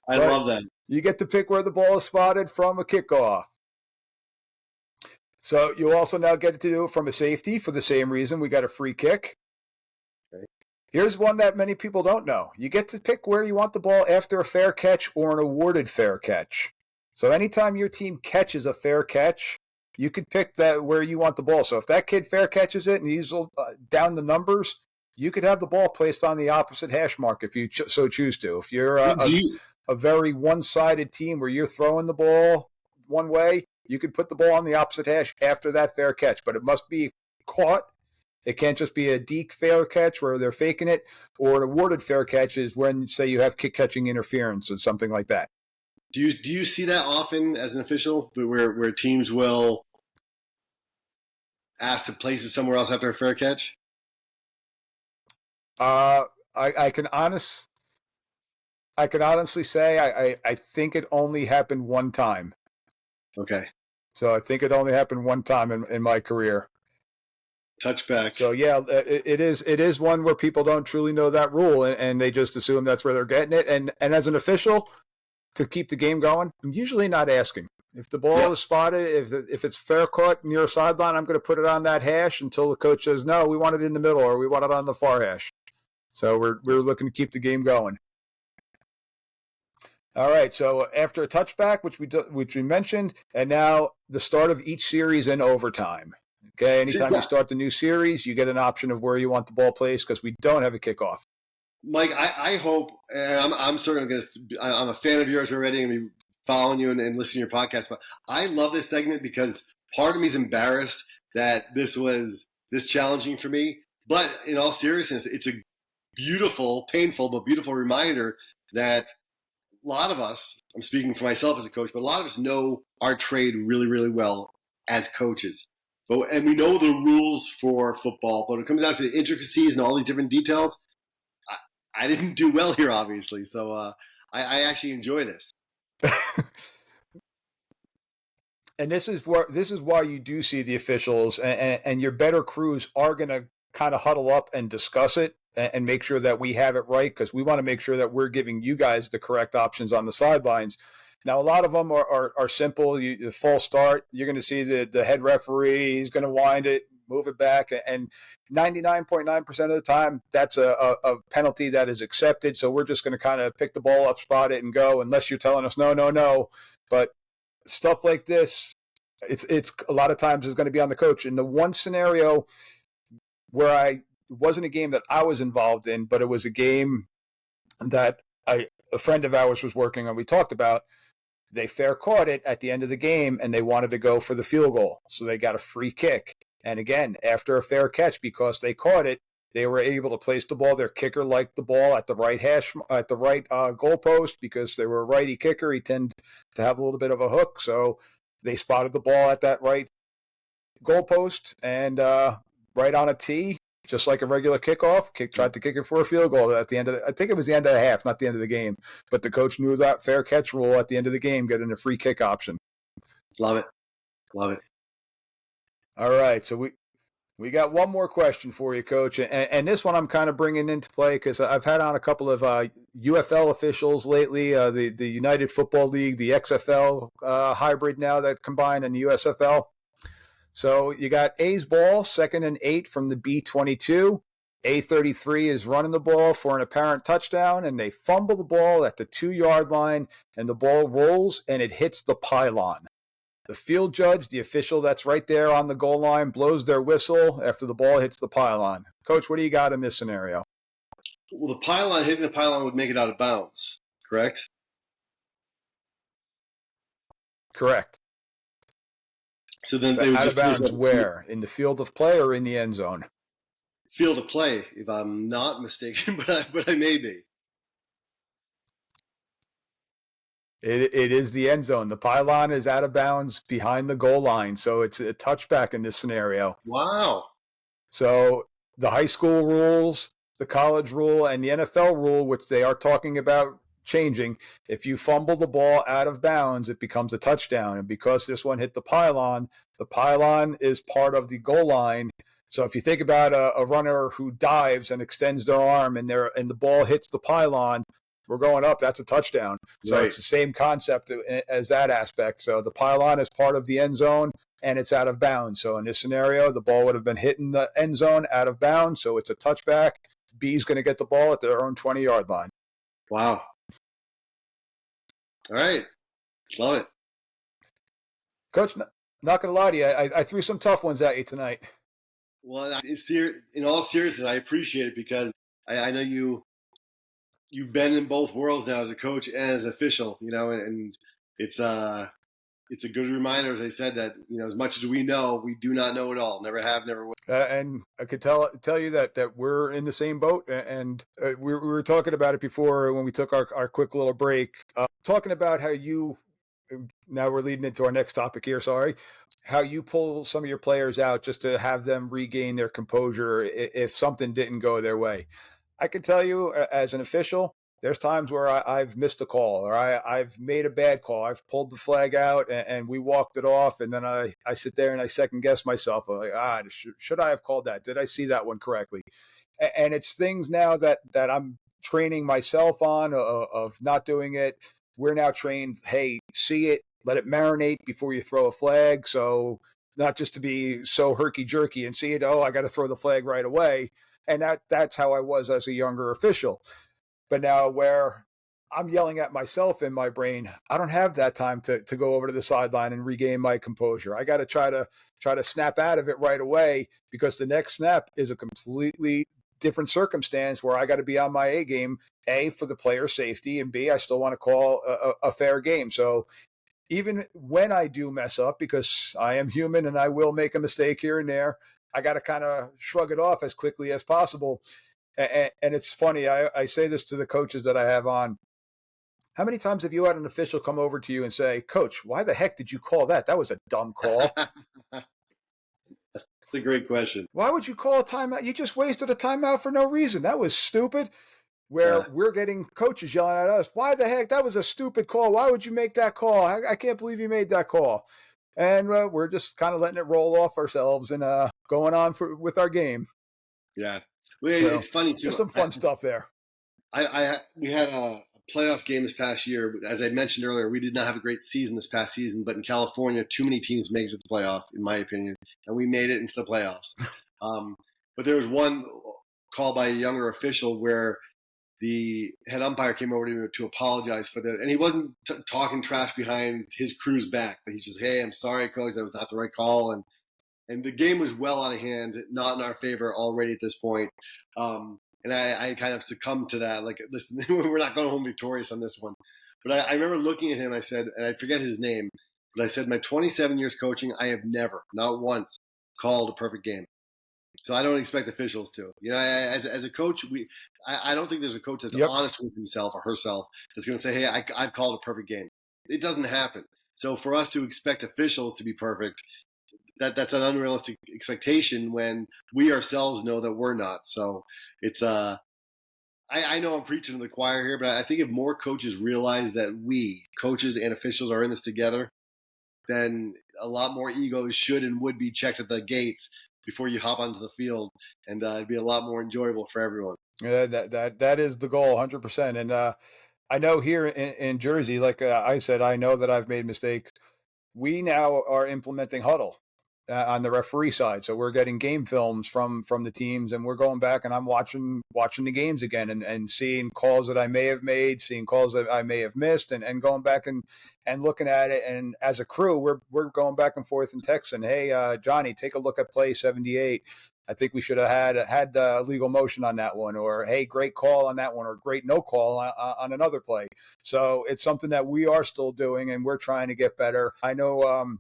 I love that. You get to pick where the ball is spotted from a kickoff. So you also now get to do it from a safety for the same reason. We got a free kick. Okay. Here's one that many people don't know. You get to pick where you want the ball after a fair catch or an awarded fair catch. So anytime your team catches a fair catch, you could pick that where you want the ball. So if that kid fair catches it and he's down the numbers, you could have the ball placed on the opposite hash mark if you so choose to. If you're a very one-sided team where you're throwing the ball one way, you could put the ball on the opposite hash after that fair catch, but it must be caught. It can't just be a deke fair catch where they're faking it, or an awarded fair catch is when, say, you have kick-catching interference or something like that. Do you see that often as an official, where teams will ask to place it somewhere else after a fair catch? I can honestly say I think it only happened one time. Okay. So I think it only happened one time in my career. Touchback. So yeah, it is one where people don't truly know that rule, and they just assume that's where they're getting it. And as an official, to keep the game going, I'm usually not asking. If the ball is spotted, if it's fair caught near a sideline, I'm going to put it on that hash until the coach says, no, we want it in the middle, or we want it on the far hash. So we're looking to keep the game going. All right. So after a touchback, which we mentioned, and now the start of each series in overtime. Okay. Since Anytime you start the new series, you get an option of where you want the ball placed because we don't have a kickoff. Mike, I hope, and I'm certainly going to. I'm a fan of yours already. I'm going to be following you and listening to your podcast. But I love this segment because part of me is embarrassed that this was this challenging for me. But in all seriousness, it's a beautiful, painful, but beautiful reminder that a lot of us, I'm speaking for myself as a coach, but a lot of us know our trade really, really well as coaches. And we know the rules for football, but when it comes down to the intricacies and all these different details, I didn't do well here, obviously. So I actually enjoy this. And this is why you do see the officials and your better crews are going to kind of huddle up and discuss it and make sure that we have it right because we want to make sure that we're giving you guys the correct options on the sidelines. Now, a lot of them are simple. You false start, you're going to see the head referee. He's going to wind it, move it back, and 99.9% of the time, that's a penalty that is accepted. So we're just going to kind of pick the ball up, spot it, and go, unless you're telling us no, no, no. But stuff like this, it's a lot of times is going to be on the coach. In the one scenario where it wasn't a game that I was involved in, but it was a game that a friend of ours was working on. We talked about. They fair caught it at the end of the game, and they wanted to go for the field goal. So they got a free kick. And again, after a fair catch, because they caught it, they were able to place the ball. Their kicker liked the ball at the right goalpost because they were a righty kicker. He tended to have a little bit of a hook. So they spotted the ball at that right goalpost and right on a tee, just like a regular kickoff. Tried to kick it for a field goal at the end of I think it was the end of the half, not the end of the game. But the coach knew that fair catch rule at the end of the game, getting a free kick option. Love it. Love it. All right. So we got one more question for you, Coach. And this one I'm kind of bringing into play because I've had on a couple of UFL officials lately, the United Football League, the XFL hybrid now that combine in the USFL. So you got A's ball, 2nd and 8 from the B22. A33 is running the ball for an apparent touchdown, and they fumble the ball at the 2-yard line, and the ball rolls, and it hits the pylon. The field judge, the official that's right there on the goal line, blows their whistle after the ball hits the pylon. Coach, what do you got in this scenario? Well, hitting the pylon would make it out of bounds, correct? Correct. So then they would out just of bounds where? In the field of play or in the end zone? Field of play, if I'm not mistaken, but I may be. It is the end zone. The pylon is out of bounds behind the goal line, so it's a touchback in this scenario. Wow. So the high school rules, the college rule, and the NFL rule, which they are talking about changing, if you fumble the ball out of bounds, it becomes a touchdown. And because this one hit the pylon is part of the goal line. So if you think about a runner who dives and extends their arm and the ball hits the pylon, we're going up, that's a touchdown. So Right. It's the same concept as that aspect. So the pylon is part of the end zone and it's out of bounds. So in this scenario, the ball would have been hitting the end zone out of bounds. So it's a touchback. B is going to get the ball at their own 20-yard line. Wow. All right. Love it. Coach, not going to lie to you, I threw some tough ones at you tonight. Well, in all seriousness, I appreciate it because I know you've been in both worlds now as a coach and as an official, and it's a good reminder, as I said, that as much as we know, we do not know it all. Never have, never will. And I could tell you that we're in the same boat, and we were talking about it before when we took our quick little break, talking about how now we're leading into our next topic here, how you pull some of your players out just to have them regain their composure if something didn't go their way. I can tell you as an official, there's times where I've missed a call or I've made a bad call. I've pulled the flag out and we walked it off. And then I sit there and I second guess myself. I'm like, should I have called that? Did I see that one correctly? And it's things now that I'm training myself on of not doing it. We're now trained, hey, see it, let it marinate before you throw a flag. So not just to be so herky-jerky and see it, I got to throw the flag right away. And that's how I was as a younger official. But now where I'm yelling at myself in my brain. I don't have that time to go over to the sideline and regain my composure. I got to try to snap out of it right away because the next snap is a completely different circumstance where I got to be on my A game. A, for the player safety, and B, I still want to call a fair game. So even when I do mess up, because I am human and I will make a mistake here and there, I got to kind of shrug it off as quickly as possible. And it's funny. I say this to the coaches that I have on. How many times have you had an official come over to you and say, "Coach, why the heck did you call that? That was a dumb call. That's a great question. Why would you call a timeout? You just wasted a timeout for no reason. That was stupid." Where Yeah, we're getting coaches yelling at us, "Why the heck? That was a stupid call. Why would you make that call? I can't believe you made that call." And we're just kind of letting it roll off ourselves and going on with our game. yeah. Well, So it's funny just too. some fun stuff there. We had a playoff game this past year. As I mentioned earlier, we did not have a great season this past season, but in California, too many teams made it to the playoff, in my opinion, and we made it into the playoffs. Um, but there was one call by a younger official where the head umpire came over to apologize for that, and he wasn't talking trash behind his crew's back, but he's just, "Hey, I'm sorry, coach, that was not the right call," and the game was well out of hand, not in our favor already at this point. And I kind of succumbed to that. Like, listen, we're not going home victorious on this one. But I remember looking at him, I said, and I forget his name, but I said, my 27 years coaching, I have never, not once, called a perfect game. So I don't expect officials to. As a coach, I don't think there's a coach that's Yep. honest with himself or herself that's going to say, "Hey, I've called a perfect game." It doesn't happen. So for us to expect officials to be perfect, that's an unrealistic expectation when we ourselves know that we're not. So it's I know I'm preaching to the choir here, but I think if more coaches realize that we coaches and officials are in this together, then a lot more egos should and would be checked at the gates before you hop onto the field, and it'd be a lot more enjoyable for everyone. Yeah, that is the goal, 100%. And I know here in Jersey, like I said, I know that I've made mistakes. We now are implementing huddle on the referee side, so we're getting game films from the teams, and we're going back and I'm watching the games again and seeing calls that I may have made, seeing calls that I may have missed, and going back and looking at it. And as a crew, we're going back and forth and texting, "Hey, Johnny, take a look at play 78. I think we should have had legal motion on that one," or "Hey, great call on that one," or "Great no call on another play." So it's something that we are still doing, and we're trying to get better. I know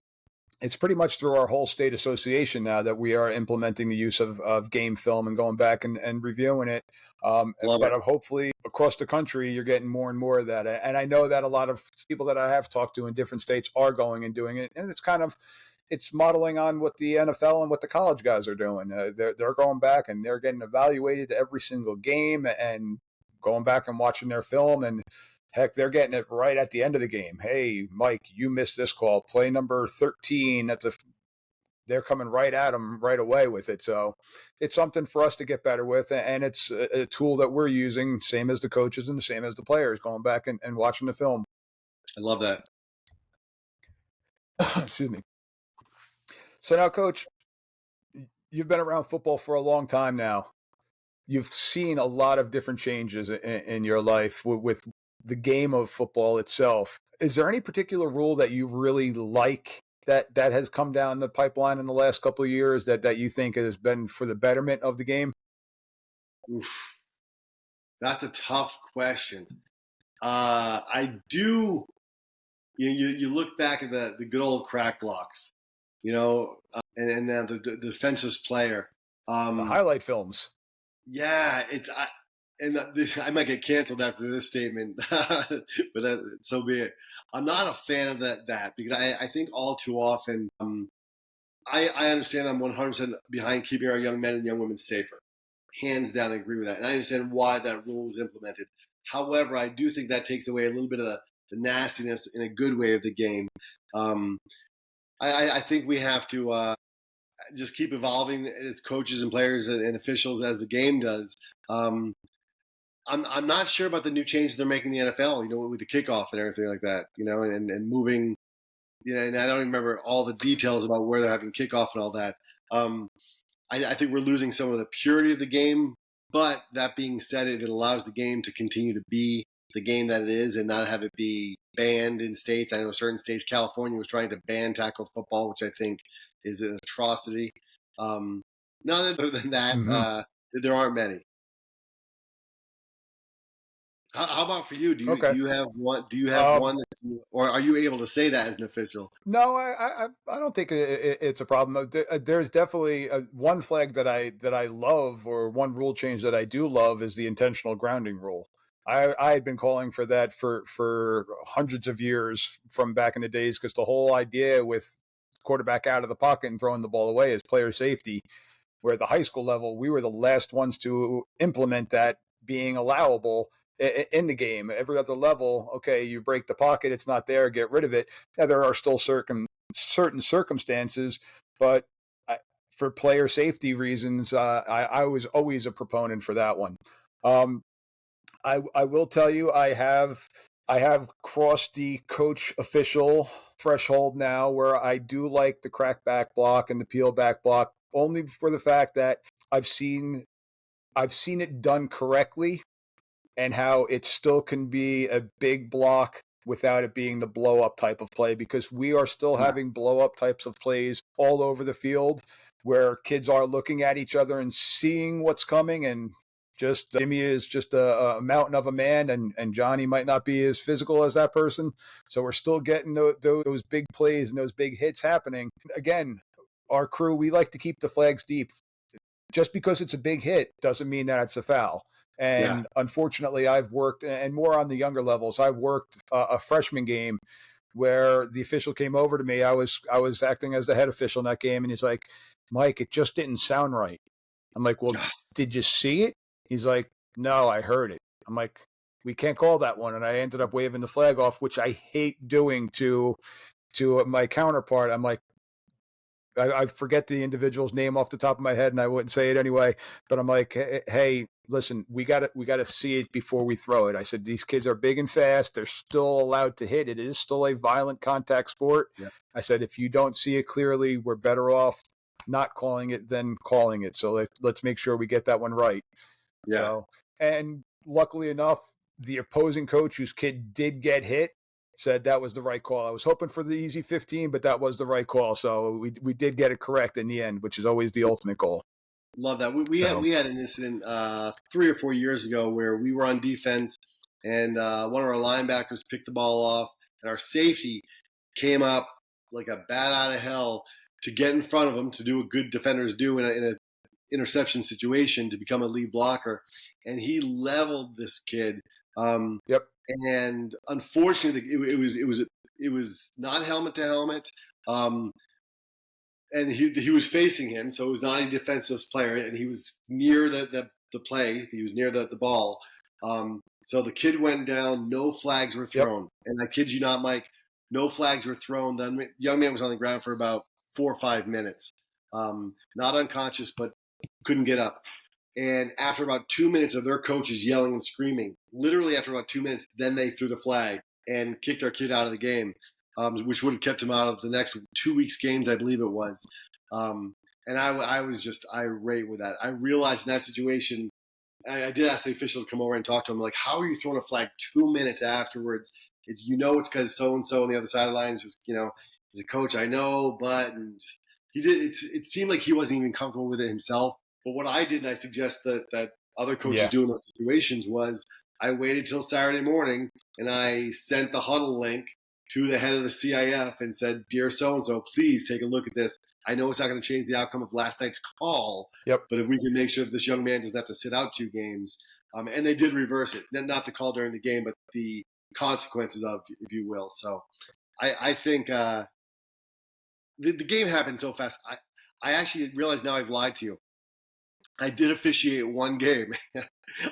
it's pretty much through our whole state association now that we are implementing the use of game film and going back and reviewing it. Love But it. hopefully across the country, you're getting more and more of that. And I know that a lot of people that I have talked to in different states are going and doing it. And it's modeling on what the NFL and what the college guys are doing. They're going back and they're getting evaluated every single game and going back and watching their film. And heck, they're getting it right at the end of the game. "Hey, Mike, you missed this call. Play number 13." They're coming right at them right away with it. So it's something for us to get better with. And it's a tool that we're using, same as the coaches and the same as the players, going back and watching the film. I love that. Excuse me. So now, Coach, you've been around football for a long time now. You've seen a lot of different changes in your life with the game of football itself. Is there any particular rule that you really like that has come down the pipeline in the last couple of years that you think has been for the betterment of the game? Oof, that's a tough question. I do. You look back at the good old crack blocks, and now the defensive player. The Um, highlight films. yeah, I might get canceled after this statement, but so be it. I'm not a fan of that because I think all too often, I understand I'm 100% behind keeping our young men and young women safer. Hands down, I agree with that, and I understand why that rule was implemented. However, I do think that takes away a little bit of the nastiness in a good way of the game. Um, I think we have to just keep evolving as coaches and players and officials as the game does. Um, I'm not sure about the new changes they're making in the NFL, with the kickoff and everything like that, and moving, and I don't even remember all the details about where they're having kickoff and all that. Um, I think we're losing some of the purity of the game, but that being said, it allows the game to continue to be the game that it is and not have it be banned in states. I know certain states, California was trying to ban tackle football, which I think is an atrocity. None other than that, Hmm. there aren't many. How about for you? Do Okay. you have one? Do you have Um, one, or are you able to say that as an official? no, I don't think it's a problem. There's definitely one flag that I love, or one rule change that I do love, is the intentional grounding rule. I had been calling for that for hundreds of years from back in the days, because the whole idea with quarterback out of the pocket and throwing the ball away is player safety. Where at the high school level, we were the last ones to implement that being allowable in the game. Every other level, okay, you break the pocket, it's not there, get rid of it. Now, there are still certain circumstances, but for player safety reasons, I was always a proponent for that one. Um, I will tell you, I have crossed the coach official threshold now, where I do like the crack back block and the peel back block, only for the fact that I've seen I've seen it done correctly, and how it still can be a big block without it being the blow up type of play, because we are still Yeah, having blow up types of plays all over the field, where kids are looking at each other and seeing what's coming, and just Jimmy is just a mountain of a man, and Johnny might not be as physical as that person. So we're still getting those big plays and those big hits happening. Again, our crew, we like to keep the flags deep. Just because it's a big hit doesn't mean that it's a foul. yeah, And unfortunately, I've worked, and more on the younger levels, I've worked a freshman game where the official came over to me. I was acting as the head official in that game, and he's like, "Mike, it just didn't sound right." I'm like, "Well, did you see it?" He's like, "No, I heard it." I'm like, "We can't call that one," and I ended up waving the flag off, which I hate doing to my counterpart. I'm like, I forget the individual's name off the top of my head, and I wouldn't say it anyway. But I'm like, hey, listen, we got to see it before we throw it. I said, these kids are big and fast. They're still allowed to hit. It is still a violent contact sport. yeah, I said, if you don't see it clearly, we're better off not calling it than calling it. So let's make sure we get that one right. yeah. So, and luckily enough, the opposing coach, whose kid did get hit, said that was the right call. I was hoping for the easy 15, but that was the right call. So we did get it correct in the end, which is always the ultimate goal. Love that. So, We had an incident 3 or 4 years ago where we were on defense, and one of our linebackers picked the ball off, and our safety came up like a bat out of hell to get in front of him, to do what good defenders do in a interception situation, to become a lead blocker, and he leveled this kid. Um, yep, and unfortunately, it was not helmet to helmet. Um, and he was facing him, so it was not a defensive player, and he was near the play. He was near the ball. So the kid went down. No flags were yep, thrown, and I kid you not, Mike, no flags were thrown. The young man was on the ground for about 4 or 5 minutes, not unconscious, but couldn't get up. And after about 2 minutes of their coaches yelling and screaming, literally after about 2 minutes, then they threw the flag and kicked our kid out of the game, which would have kept him out of the next 2 weeks' games, I believe it was. And I was just irate with that. I realized in that situation, I did ask the official to come over and talk to him. Like, how are you throwing a flag 2 minutes afterwards? It's because so and so on the other side of the line is just, he's a coach, I know, but and just, he did. It seemed like he wasn't even comfortable with it himself. But what I did, and I suggest that other coaches yeah, do in those situations, was I waited till Saturday morning and I sent the huddle link to the head of the CIF and said, "Dear so and so, please take a look at this. I know it's not going to change the outcome of last night's call, yep, but if we can make sure that this young man doesn't have to sit out 2 games." And they did reverse it, not the call during the game, but the consequences of, if you will. So I think the game happened so fast. I actually realize now I've lied to you. I did officiate one game.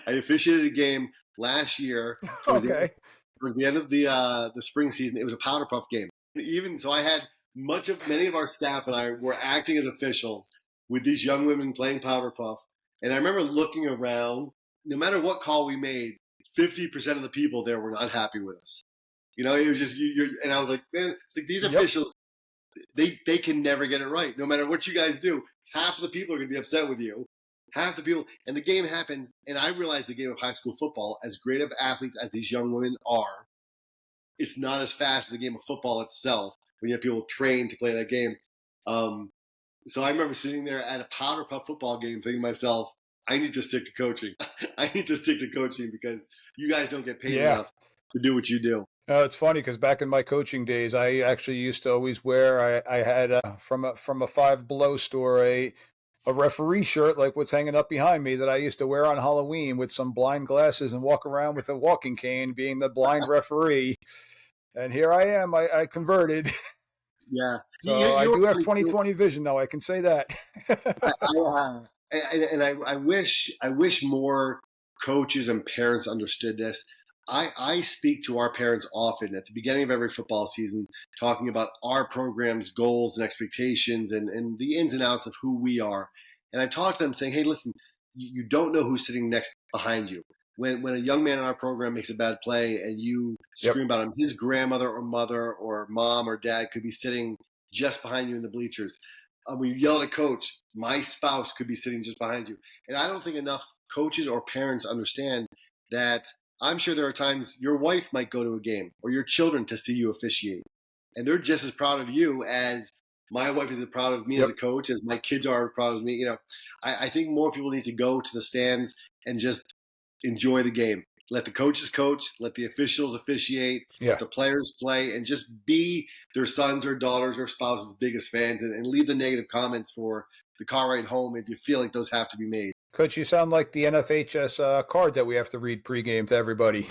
I officiated a game last year towards the okay, towards the end of the spring season. It was a powder puff game. Even so, I had many of our staff and I were acting as officials with these young women playing powder puff. And I remember looking around. No matter what call we made, 50% of the people there were not happy with us. It was just and I was like, man, it's like these yep, officials, they can never get it right. No matter what you guys do, half of the people are going to be upset with you. Half the people, and the game happens, and I realize the game of high school football, as great of athletes as these young women are, it's not as fast as the game of football itself when you have people trained to play that game. Um, so I remember sitting there at a powder puff football game thinking to myself, I need to stick to coaching. I need to stick to coaching because you guys don't get paid Yeah. enough to do what you do. It's funny because back in my coaching days, I actually used to always wear. I had from a Five Below store a referee shirt like what's hanging up behind me that I used to wear on Halloween with some blind glasses and walk around with a walking cane, being the blind referee. And here I am. I converted, Yeah, so I you know do what's have funny too? 20/20 vision now. I can say that. I wish more coaches and parents understood this. I speak to our parents often at the beginning of every football season, talking about our program's goals and expectations and the ins and outs of who we are. And I talk to them saying, hey, listen, you don't know who's sitting next behind you. When a young man in our program makes a bad play and you Yep. scream about him, his grandmother or mother or mom or dad could be sitting just behind you in the bleachers. When you yell at a coach, my spouse could be sitting just behind you. And I don't think enough coaches or parents understand that. I'm sure there are times your wife might go to a game or your children to see you officiate. And they're just as proud of you as my wife is as proud of me as a Yep. coach, as my kids are proud of me. I think more people need to go to the stands and just enjoy the game. Let the coaches coach, let the officials officiate, let Yeah. the players play, and just be their sons or daughters or spouses' biggest fans and leave the negative comments for the car ride home if you feel like those have to be made. Coach, you sound like the NFHS card that we have to read pregame to everybody.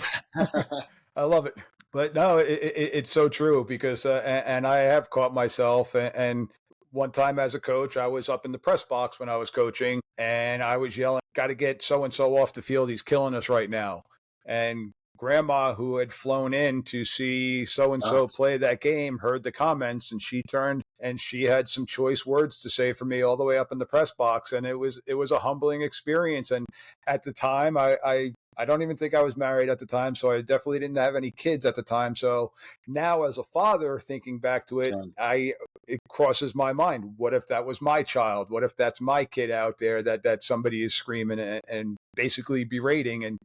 I love it. But no, it's so true because, and I have caught myself. And one time as a coach, I was up in the press box when I was coaching, and I was yelling, "Got to get so and so off the field. He's killing us right now." And grandma, who had flown in to see so and uh, so play that game, heard the comments, and she turned and she had some choice words to say for me all the way up in the press box, and it was a humbling experience. And at the time, I don't even think I was married at the time, so I definitely didn't have any kids at the time. So now, as a father, thinking back to it, John, it crosses my mind. What if that was my child? What if that's my kid out there that somebody is screaming and basically berating? And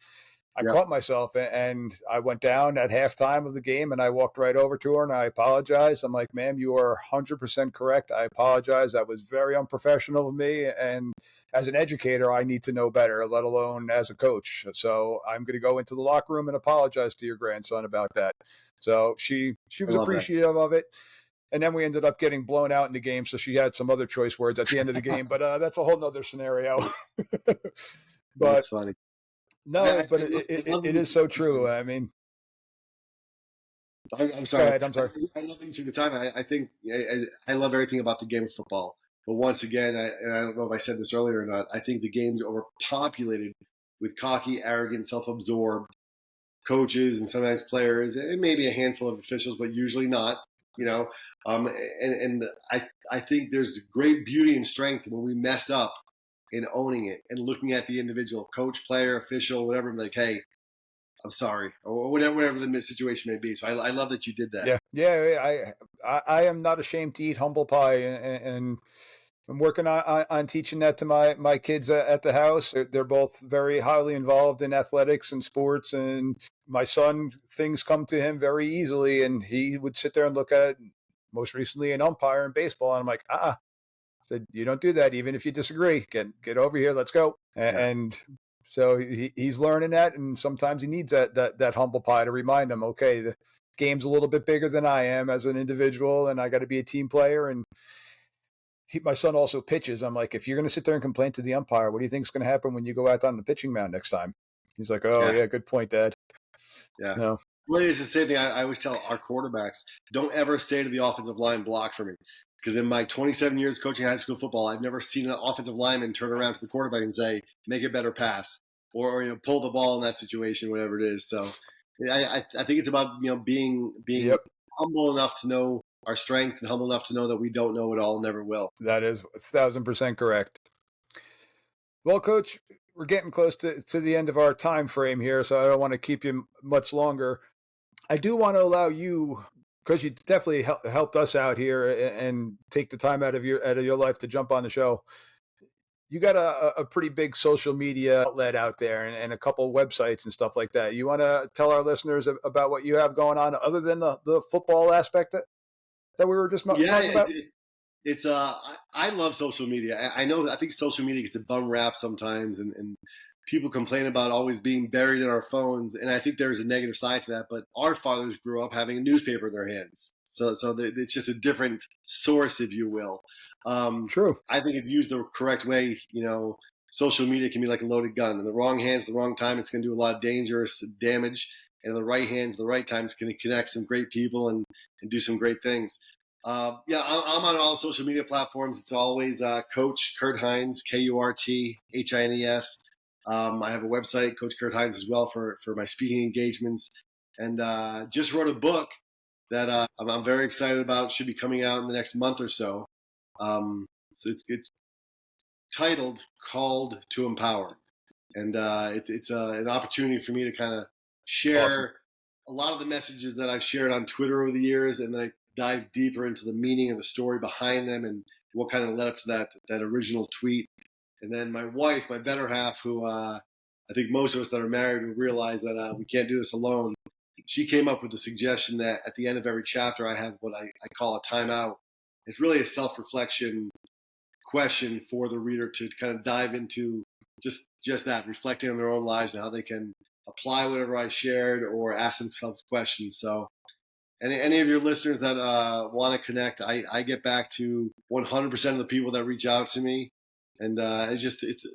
I yep, caught myself and I went down at halftime of the game and I walked right over to her and I apologized. I'm like, ma'am, you are 100% correct. I apologize. That was very unprofessional of me. And as an educator, I need to know better, let alone as a coach. So I'm going to go into the locker room and apologize to your grandson about that. So she I was love that. appreciative of it. And then we ended up getting blown out in the game. So she had some other choice words at the end of the game, but that's a whole nother scenario. But That's funny. no, but I love that it you is so took the true. time. I mean, I'm go sorry. ahead. I'm sorry. I love that you took the time. I think I love everything about the game of football. But once again, and I don't know if I said this earlier or not, I think the game's overpopulated with cocky, arrogant, self-absorbed coaches and sometimes players, and maybe a handful of officials, but usually not. You know, and I think there's great beauty and strength when we mess up in owning it and looking at the individual coach, player, official, whatever. And like, hey, I'm sorry, or whatever the situation may be. So I love that you did that. Yeah, yeah. I am not ashamed to eat humble pie, and I'm working on teaching that to my kids at the house. They're both very highly involved in athletics and sports, and my son, things come to him very easily, and he would sit there and look at most recently an umpire in baseball, and I'm like, I said, you don't do that, even if you disagree. Get over here, let's go. Yeah, And so he's learning that, and sometimes he needs that humble pie to remind him, okay, the game's a little bit bigger than I am as an individual, and I got to be a team player. And my son also pitches. I'm like, if you're going to sit there and complain to the umpire, what do you think is going to happen when you go out on the pitching mound next time? He's like, oh yeah, yeah, good point, Dad. yeah. No, Well, it's the same thing. I always tell our quarterbacks: don't ever say to the offensive line, "Block for me," because in my 27 years coaching high school football, I've never seen an offensive lineman turn around to the quarterback and say, "Make a better pass," or pull the ball in that situation, whatever it is. So, yeah, I think it's about being yep, humble enough to know our strengths and humble enough to know that we don't know it all and never will. that is 1,000% correct. Well, Coach, we're getting close to the end of our time frame here, so I don't want to keep you much longer. I do want to allow you, because you definitely helped us out here and take the time out of your life to jump on the show. you got a pretty big social media outlet out there and a couple of websites and stuff like that. You want to tell our listeners about what you have going on other than the football aspect that we were just Yeah, talking about? it's I love social media. I know I think social media gets a bum rap sometimes, and people complain about always being buried in our phones, and I think there's a negative side to that. But our fathers grew up having a newspaper in their hands, so it's just a different source, if you will. True. I think if used the correct way, social media can be like a loaded gun. In the wrong hands, the wrong time, it's going to do a lot of dangerous damage. And in the right hands, the right time, it's going to connect some great people and do some great things. Yeah, I'm on all the social media platforms. It's always Coach Kurt Hines, KurtHines. I have a website, Coach Kurt Hines, as well for my speaking engagements, and just wrote a book that I'm very excited about. Should be coming out in the next month or so. So it's titled "Called to Empower," and it's an opportunity for me to kind of Awesome. share a lot of the messages that I've shared on Twitter over the years, and then I dive deeper into the meaning of the story behind them and what kind of led up to that original tweet. And then my wife, my better half, who I think most of us that are married will realize that we can't do this alone. She came up with the suggestion that at the end of every chapter, I have what I call a timeout. It's really a self-reflection question for the reader to kind of dive into just that, reflecting on their own lives and how they can apply whatever I shared or ask themselves questions. So any of your listeners that want to connect, I get back to 100% of the people that reach out to me. And it's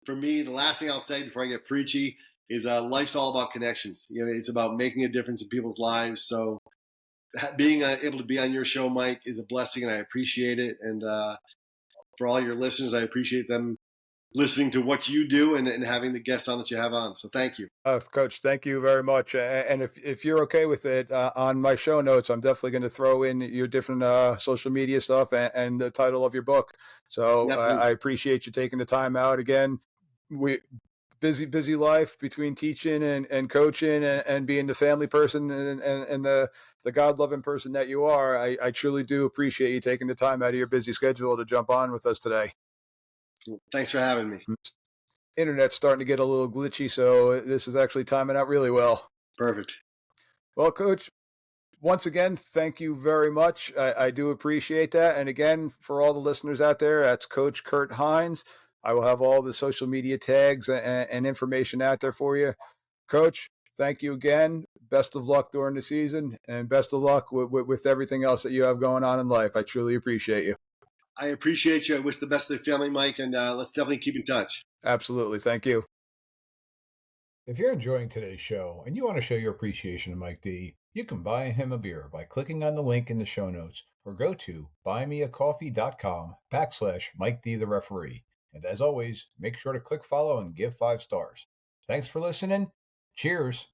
for me, the last thing I'll say before I get preachy is life's all about connections. It's about making a difference in people's lives. So being able to be on your show, Mike, is a blessing, and I appreciate it. And for all your listeners, I appreciate them listening to what you do and having the guests on that you have on. So thank you. Coach, thank you very much. And if you're okay with it, on my show notes, I'm definitely going to throw in your different social media stuff and the title of your book. So Yeah, I please. appreciate you taking the time out again. We busy life between teaching and coaching and being the family person and the God loving person that you are. I truly do appreciate you taking the time out of your busy schedule to jump on with us today. Thanks for having me. Internet's starting to get a little glitchy, so this is actually timing out really well. Perfect. Well, Coach, once again, thank you very much. I do appreciate that. And again, for all the listeners out there, that's Coach Kurt Hines. I will have all the social media tags and information out there for you. Coach, thank you again. Best of luck during the season and best of luck with everything else that you have going on in life. I truly appreciate you. I appreciate you. I wish the best of the family, Mike, and let's definitely keep in touch. Absolutely. Thank you. If you're enjoying today's show and you want to show your appreciation to Mike D, you can buy him a beer by clicking on the link in the show notes or go to buymeacoffee.com/Mike D the referee. And as always, make sure to click follow and give 5 stars. Thanks for listening. Cheers.